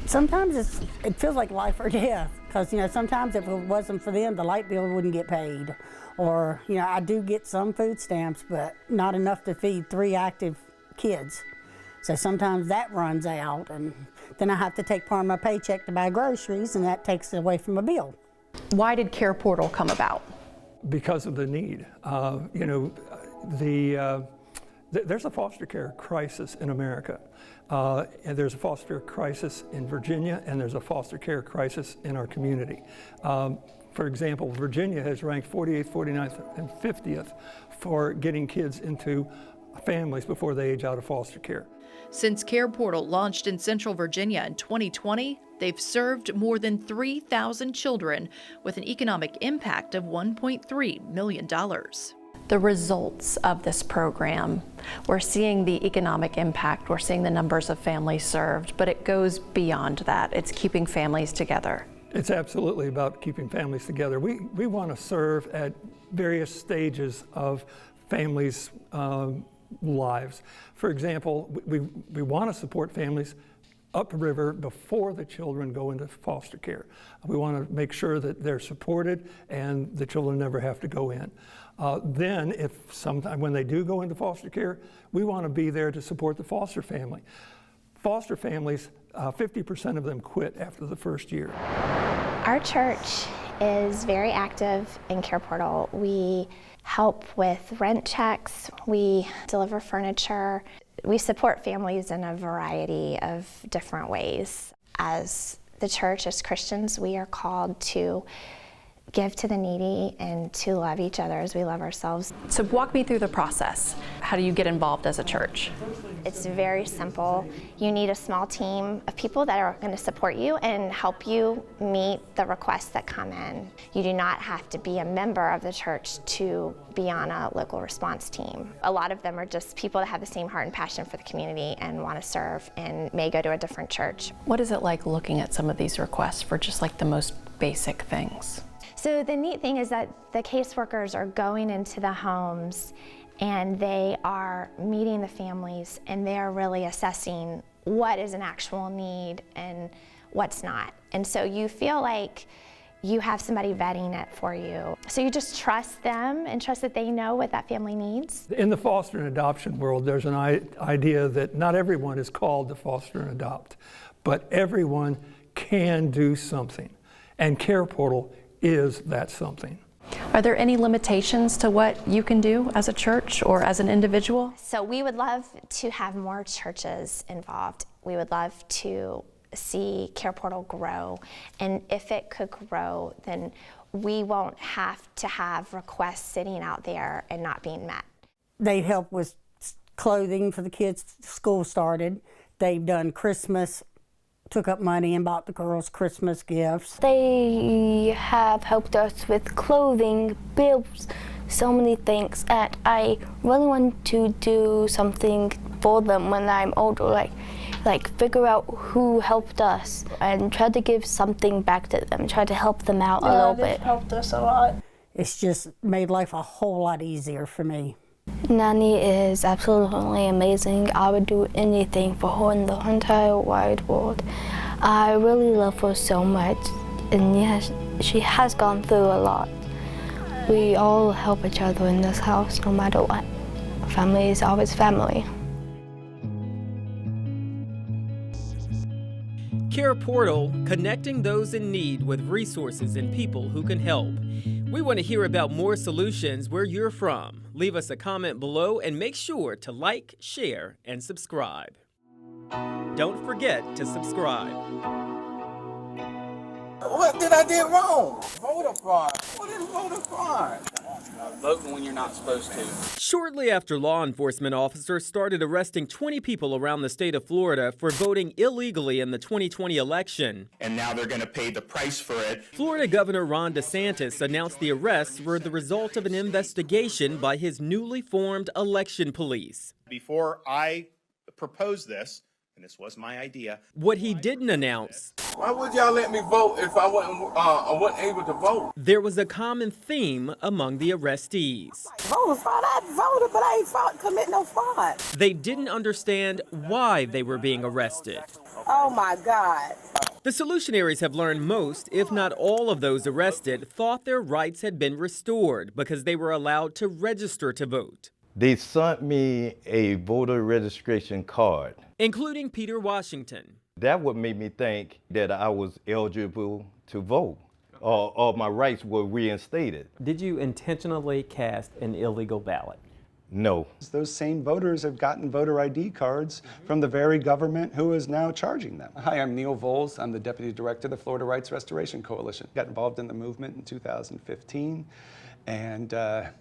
Sometimes it feels like life or death, because sometimes if it wasn't for them, the light bill wouldn't get paid. Or, I do get some food stamps, but not enough to feed 3 active kids. So sometimes that runs out, and then I have to take part of my paycheck to buy groceries, and that takes it away from a bill. Why did Care Portal come about? Because of the need. There's a foster care crisis in America. And there's a foster care crisis in Virginia, and there's a foster care crisis in our community. For example, Virginia has ranked 48th, 49th, and 50th for getting kids into families before they age out of foster care. Since Care Portal launched in Central Virginia in 2020, they've served more than 3,000 children with an economic impact of $1.3 million. The results of this program, we're seeing the economic impact, we're seeing the numbers of families served, but it goes beyond that. It's keeping families together. It's absolutely about keeping families together. We want to serve at various stages of families' lives. For example, we want to support families upriver before the children go into foster care. We want to make sure that they're supported and the children never have to go in. Then, if sometime when they do go into foster care, we want to be there to support the foster family. Foster families, 50% of them quit after the first year. Our church is very active in Care Portal. We help with rent checks, we deliver furniture, we support families in a variety of different ways. As the church, as Christians, we are called to give to the needy and to love each other as we love ourselves. So walk me through the process. How do you get involved as a church? It's very simple. You need a small team of people that are going to support you and help you meet the requests that come in. You do not have to be a member of the church to be on a local response team. A lot of them are just people that have the same heart and passion for the community and want to serve and may go to a different church. What is it like looking at some of these requests for just like the most basic things? So the neat thing is that the caseworkers are going into the homes and they are meeting the families and they're really assessing what is an actual need and what's not. And so you feel like you have somebody vetting it for you. So you just trust them and trust that they know what that family needs. In the foster and adoption world, there's an idea that not everyone is called to foster and adopt, but everyone can do something. And Care Portal is that something. Are there any limitations to what you can do as a church or as an individual? So we would love to have more churches involved. We would love to see Care Portal grow. And if it could grow, then we won't have to have requests sitting out there and not being met. They help with clothing for the kids. School started. They've done Christmas, took up money and bought the girls Christmas gifts. They have helped us with clothing, bills, so many things, and I really want to do something for them when I'm older, like figure out who helped us and try to give something back to them, try to help them out a little bit. Helped us a lot. It's just made life a whole lot easier for me. Nanny is absolutely amazing. I would do anything for her in the entire wide world. I really love her so much, and yes, she has gone through a lot. We all help each other in this house, no matter what. Family is always family. Care Portal, connecting those in need with resources and people who can help. We want to hear about more solutions where you're from. Leave us a comment below and make sure to like, share, and subscribe. Don't forget to subscribe. What did I do wrong? Voter fraud. What is voter fraud? Voting when you're not supposed to. Shortly after law enforcement officers started arresting 20 people around the state of Florida for voting illegally in the 2020 election. And now they're going to pay the price for it. Florida Governor Ron DeSantis announced the arrests were the result of an investigation by his newly formed election police. Before I proposed this, and this was my idea. What he didn't announce. Why would y'all let me vote if I wasn't able to vote? There was a common theme among the arrestees. Voter fraud. I voted, but I ain't commit no fraud. They didn't understand why they were being arrested. Oh my God. The Solutionaries have learned most, if not all of those arrested, thought their rights had been restored because they were allowed to register to vote. They sent me a voter registration card, including Peter Washington. That would make me think that I was eligible to vote, or my rights were reinstated. Did you intentionally cast an illegal ballot? No. Those same voters have gotten voter ID cards from the very government who is now charging them. Hi, I'm Neil Voles. I'm the Deputy Director of the Florida Rights Restoration Coalition. Got involved in the movement in 2015. And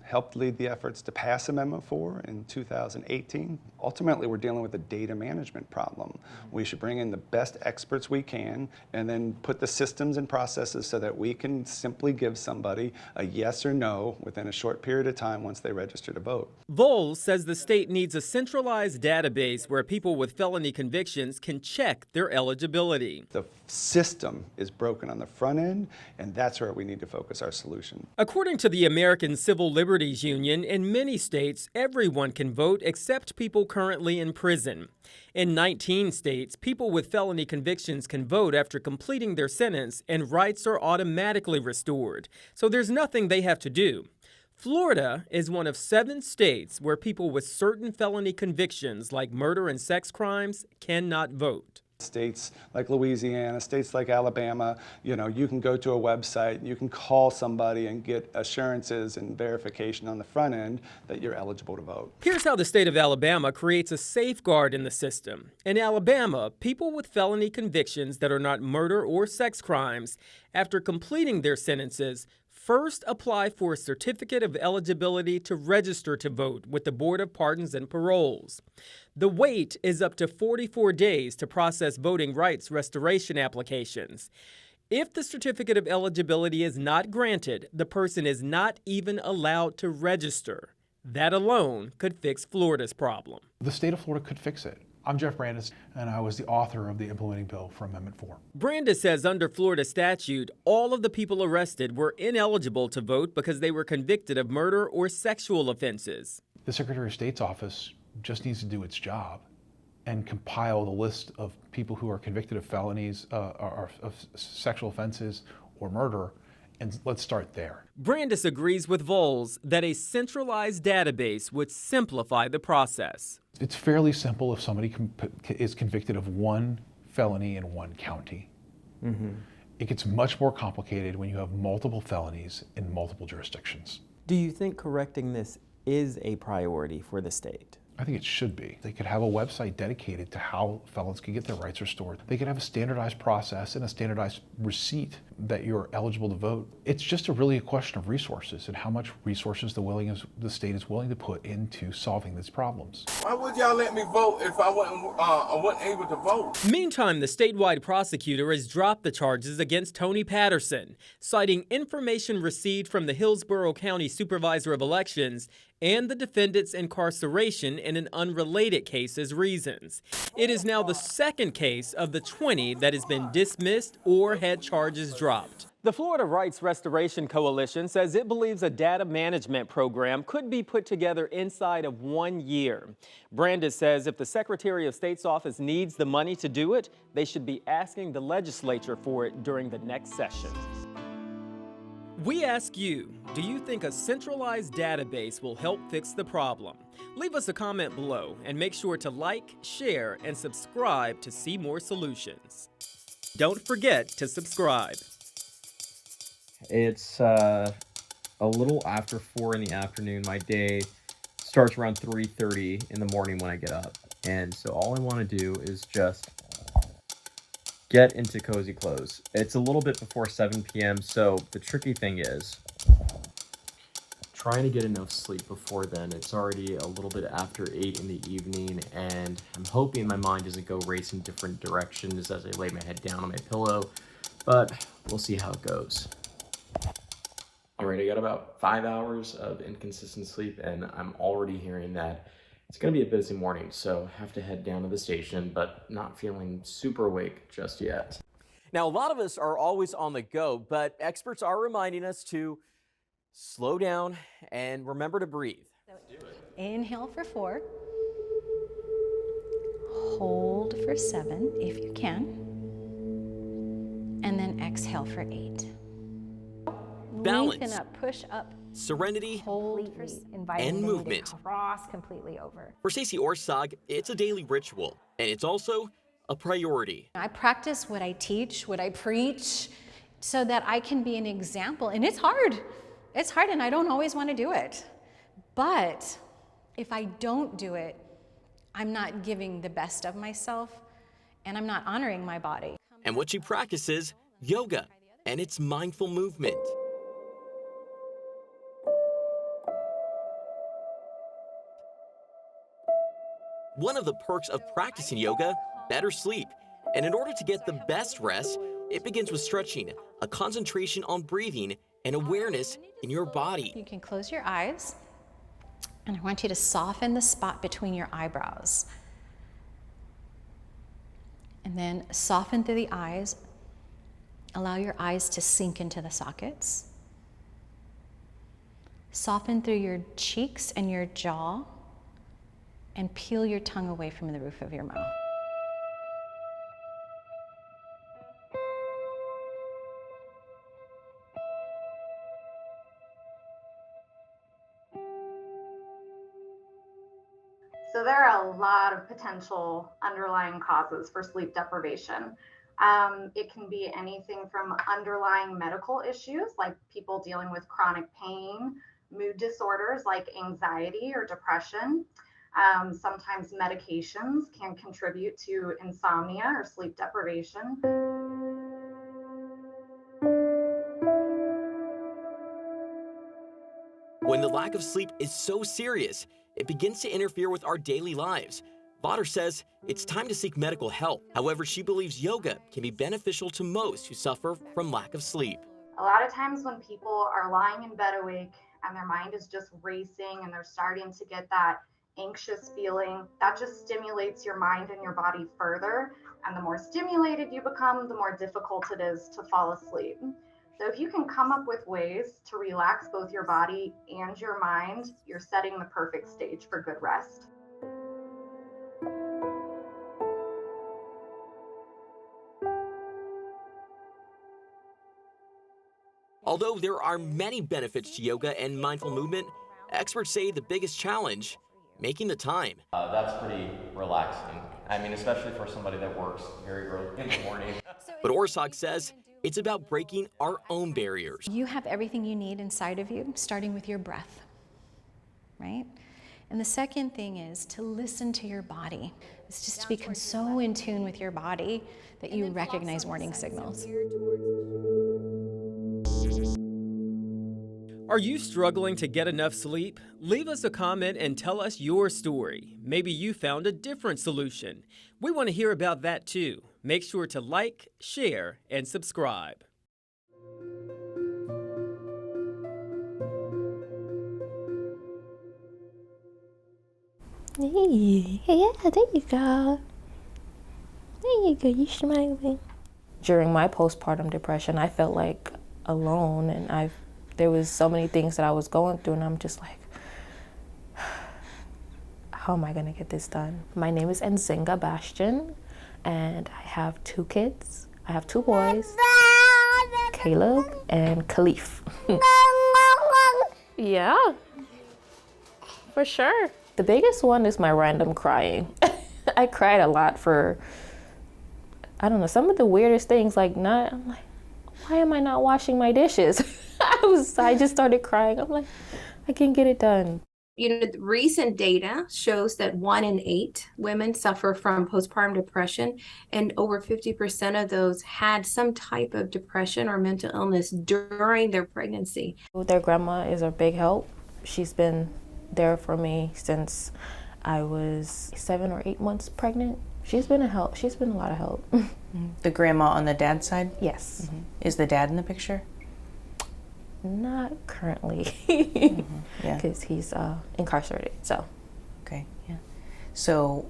helped lead the efforts to pass Amendment 4 in 2018. Ultimately, we're dealing with a data management problem. We should bring in the best experts we can and then put the systems and processes so that we can simply give somebody a yes or no within a short period of time once they register to vote. Voles says the state needs a centralized database where people with felony convictions can check their eligibility. The system is broken on the front end, and that's where we need to focus our solution. According to the American Civil Liberties Union, in many states, everyone can vote except people currently in prison. In 19 states, people with felony convictions can vote after completing their sentence, and rights are automatically restored. So there's nothing they have to do. Florida is one of 7 states where people with certain felony convictions, like murder and sex crimes, cannot vote. States like Louisiana, states like Alabama, you can go to a website, you can call somebody and get assurances and verification on the front end that you're eligible to vote. Here's how the state of Alabama creates a safeguard in the system. In Alabama, people with felony convictions that are not murder or sex crimes, after completing their sentences, first apply for a certificate of eligibility to register to vote with the Board of Pardons and Paroles. The wait is up to 44 days to process voting rights restoration applications. If the certificate of eligibility is not granted, the person is not even allowed to register. That alone could fix Florida's problem. The state of Florida could fix it. I'm Jeff Brandis, and I was the author of the implementing bill for Amendment 4. Brandis says under Florida statute, all of the people arrested were ineligible to vote because they were convicted of murder or sexual offenses. The Secretary of State's office just needs to do its job and compile the list of people who are convicted of felonies, or of sexual offenses or murder, and let's start there. Brandis agrees with Voles that a centralized database would simplify the process. It's fairly simple if somebody is convicted of one felony in one county. It gets much more complicated when you have multiple felonies in multiple jurisdictions. Do you think correcting this is a priority for the state? I think it should be. They could have a website dedicated to how felons can get their rights restored. They could have a standardized process and a standardized receipt that you're eligible to vote. It's just really a question of resources and how much resources the state is willing to put into solving these problems. Why would y'all let me vote if I wasn't able to vote? Meantime, the statewide prosecutor has dropped the charges against Tony Patterson, citing information received from the Hillsborough County Supervisor of Elections and the defendant's incarceration in an unrelated case as reasons. It is now the second case of the 20 that has been dismissed or had charges dropped. The Florida Rights Restoration Coalition says it believes a data management program could be put together inside of 1 year. Brandis says if the Secretary of State's office needs the money to do it, they should be asking the legislature for it during the next session. We ask you, do you think a centralized database will help fix the problem? Leave us a comment below and make sure to like, share, and subscribe to see more solutions. Don't forget to subscribe. It's a little after 4 in the afternoon. My day starts around 3:30 in the morning when I get up. And so all I want to do is just get into cozy clothes. It's a little bit before 7 p.m. So the tricky thing is trying to get enough sleep before then. It's already a little bit after 8 in the evening, and I'm hoping my mind doesn't go racing different directions as I lay my head down on my pillow, but we'll see how it goes. All right, I got about 5 hours of inconsistent sleep, and I'm already hearing that it's going to be a busy morning, so I have to head down to the station, but not feeling super awake just yet. Now, a lot of us are always on the go, but experts are reminding us to slow down and remember to breathe. Inhale for 4. Hold for 7 if you can. And then exhale for 8. Balance. Lengthen up, push up. Serenity Hold and movement. Cross completely over. For Stacey Orsag, it's a daily ritual, and it's also a priority. I practice what I teach, what I preach, so that I can be an example. And it's hard. It's hard, and I don't always want to do it. But if I don't do it, I'm not giving the best of myself, and I'm not honoring my body. And what she practices, yoga, and it's mindful movement. One of the perks of practicing yoga, better sleep. And in order to get the best rest, it begins with stretching, a concentration on breathing, and awareness in your body. You can close your eyes, and I want you to soften the spot between your eyebrows. And then soften through the eyes. Allow your eyes to sink into the sockets. Soften through your cheeks and your jaw, and peel your tongue away from the roof of your mouth. So there are a lot of potential underlying causes for sleep deprivation. It can be anything from underlying medical issues, like people dealing with chronic pain, mood disorders like anxiety or depression. Sometimes medications can contribute to insomnia or sleep deprivation. When the lack of sleep is so serious, it begins to interfere with our daily lives. Vaughter says it's time to seek medical help. However, she believes yoga can be beneficial to most who suffer from lack of sleep. A lot of times when people are lying in bed awake and their mind is just racing and they're starting to get that anxious feeling, that just stimulates your mind and your body further. And the more stimulated you become, the more difficult it is to fall asleep. So if you can come up with ways to relax both your body and your mind, you're setting the perfect stage for good rest. Although there are many benefits to yoga and mindful movement, experts say the biggest challenge, making the time. That's pretty relaxing. I mean, especially for somebody that works very early in the morning. But Orsog says it's about breaking our own barriers. You have everything you need inside of you, starting with your breath, right? And the second thing is to listen to your body. It's just to become so in tune with your body that you recognize warning signals. Are you struggling to get enough sleep? Leave us a comment and tell us your story. Maybe you found a different solution. We want to hear about that too. Make sure to like, share, and subscribe. Hey, yeah, there you go. There you go, you smiling. During my postpartum depression, I felt like alone, and there was so many things that I was going through, and I'm just like, how am I gonna get this done? My name is Nzinga Bastion, and I have 2 kids. I have 2 boys, Caleb and Khalif. Yeah, for sure. The biggest one is my random crying. I cried a lot for, I don't know, some of the weirdest things, I'm like, why am I not washing my dishes? I just started crying. I'm like, I can't get it done. You know, recent data shows that 1 in 8 women suffer from postpartum depression, and over 50% of those had some type of depression or mental illness during their pregnancy. Their grandma is a big help. She's been there for me since I was 7 or 8 months pregnant. She's been a help. She's been a lot of help. The grandma on the dad's side? Yes. Mm-hmm. Is the dad in the picture? Not currently, Yeah. because he's incarcerated. So, okay, yeah. So,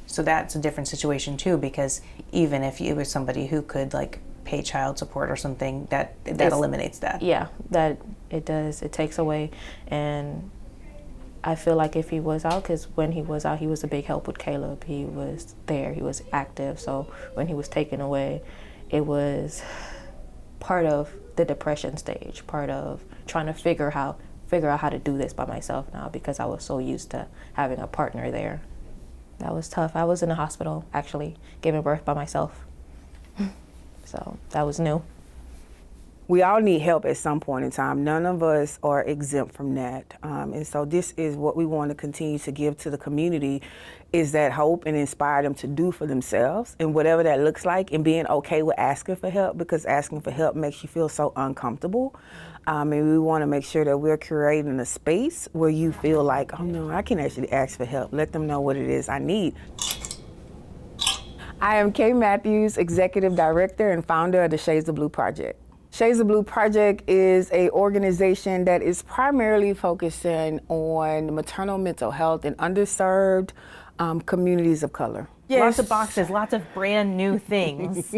so that's a different situation too, because even if it was somebody who could pay child support or something, that eliminates that. Yeah, that it does. It takes away, and I feel like if he was out, because when he was out, he was a big help with Caleb. He was there. He was active. So when he was taken away, it was part of the depression stage, part of trying to figure out how to do this by myself now, because I was so used to having a partner there. That was tough. I was in the hospital actually giving birth by myself. So that was new. We all need help at some point in time. None of us are exempt from that. And so this is what we want to continue to give to the community, is that hope and inspire them to do for themselves, and whatever that looks like, and being okay with asking for help, because asking for help makes you feel so uncomfortable. And we want to make sure that we're creating a space where you feel like, oh no, I can actually ask for help. Let them know what it is I need. I am Kay Matthews, Executive Director and founder of the Shades of Blue Project. Shades of Blue Project is an organization that is primarily focusing on maternal mental health in underserved communities of color. Yes. Lots of boxes, lots of brand new things.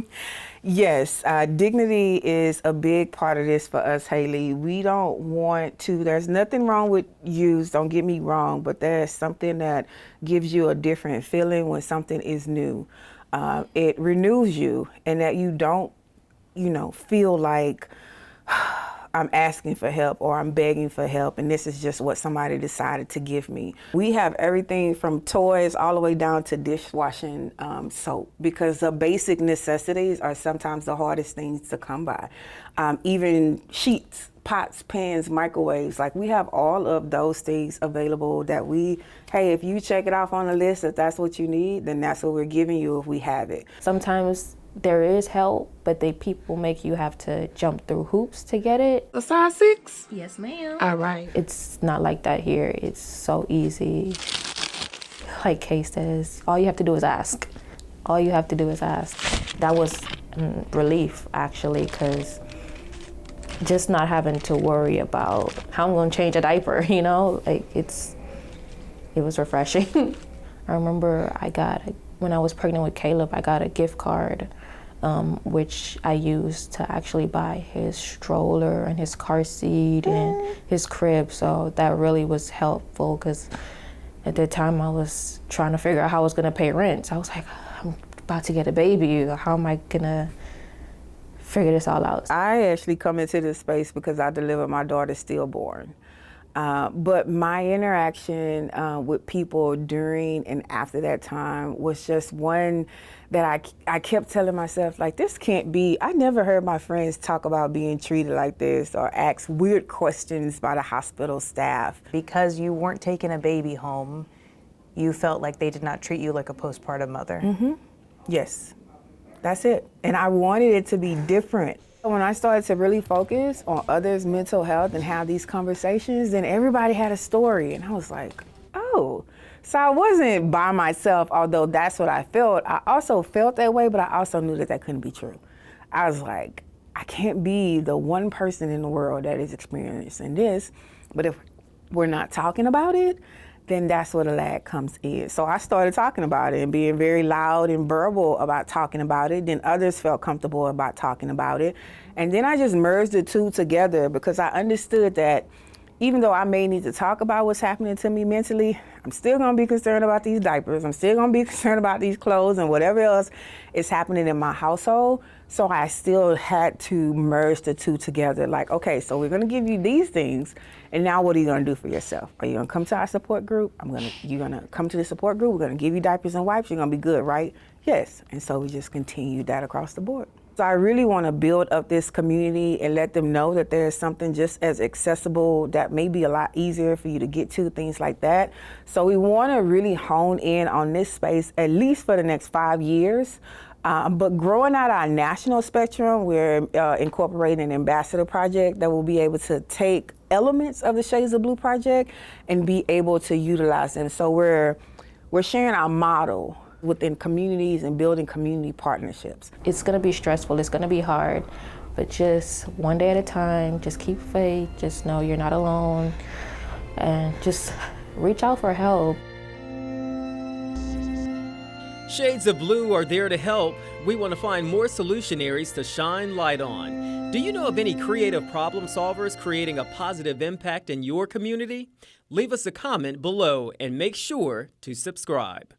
Yes, dignity is a big part of this for us, Haley. We don't want to, there's nothing wrong with use, don't get me wrong, but there's something that gives you a different feeling when something is new. It renews you, and that you don't, feel like I'm asking for help or I'm begging for help, and this is just what somebody decided to give me. We have everything from toys all the way down to dishwashing soap, because the basic necessities are sometimes the hardest things to come by. Even sheets, pots, pans, microwaves, like we have all of those things available that hey, if you check it off on the list, if that's what you need, then that's what we're giving you if we have it. Sometimes there is help, but people make you have to jump through hoops to get it. A size 6? Yes, ma'am. All right. It's not like that here. It's so easy. Like Kay says, all you have to do is ask. All you have to do is ask. That was relief, actually, because just not having to worry about how I'm going to change a diaper, it was refreshing. I remember when I was pregnant with Caleb, I got a gift card, which I used to actually buy his stroller and his car seat and his crib. So that really was helpful, because at that time I was trying to figure out how I was going to pay rent. So I was like, I'm about to get a baby. How am I going to figure this all out? I actually come into this space because I delivered my daughter stillborn. But my interaction with people during and after that time was just one that I kept telling myself, like, this can't be. I never heard my friends talk about being treated like this or ask weird questions by the hospital staff. Because you weren't taking a baby home, you felt like they did not treat you like a postpartum mother. Mm-hmm. Yes, that's it. And I wanted it to be different. When I started to really focus on others' mental health and have these conversations, then everybody had a story. And I was like, oh. So I wasn't by myself, although that's what I felt. I also felt that way, but I also knew that couldn't be true. I was like, I can't be the one person in the world that is experiencing this. But if we're not talking about it, then that's where the lag comes in. So I started talking about it and being very loud and verbal about talking about it. Then others felt comfortable about talking about it. And then I just merged the two together, because I understood that even though I may need to talk about what's happening to me mentally, I'm still gonna be concerned about these diapers. I'm still gonna be concerned about these clothes and whatever else is happening in my household. So I still had to merge the two together. Like, okay, so we're gonna give you these things, and now what are you gonna do for yourself? Are you gonna come to our support group? You're gonna come to the support group, we're gonna give you diapers and wipes, you're gonna be good, right? Yes, and so we just continued that across the board. So I really wanna build up this community and let them know that there's something just as accessible that may be a lot easier for you to get to, things like that. So we wanna really hone in on this space at least for the next 5 years. But growing out our national spectrum, we're incorporating an ambassador project that will be able to take elements of the Shades of Blue project and be able to utilize them. So we're sharing our model within communities and building community partnerships. It's gonna be stressful, it's gonna be hard, but just one day at a time, just keep faith, just know you're not alone, and just reach out for help. Shades of Blue are there to help. We want to find more solutionaries to shine light on. Do you know of any creative problem solvers creating a positive impact in your community? Leave us a comment below and make sure to subscribe.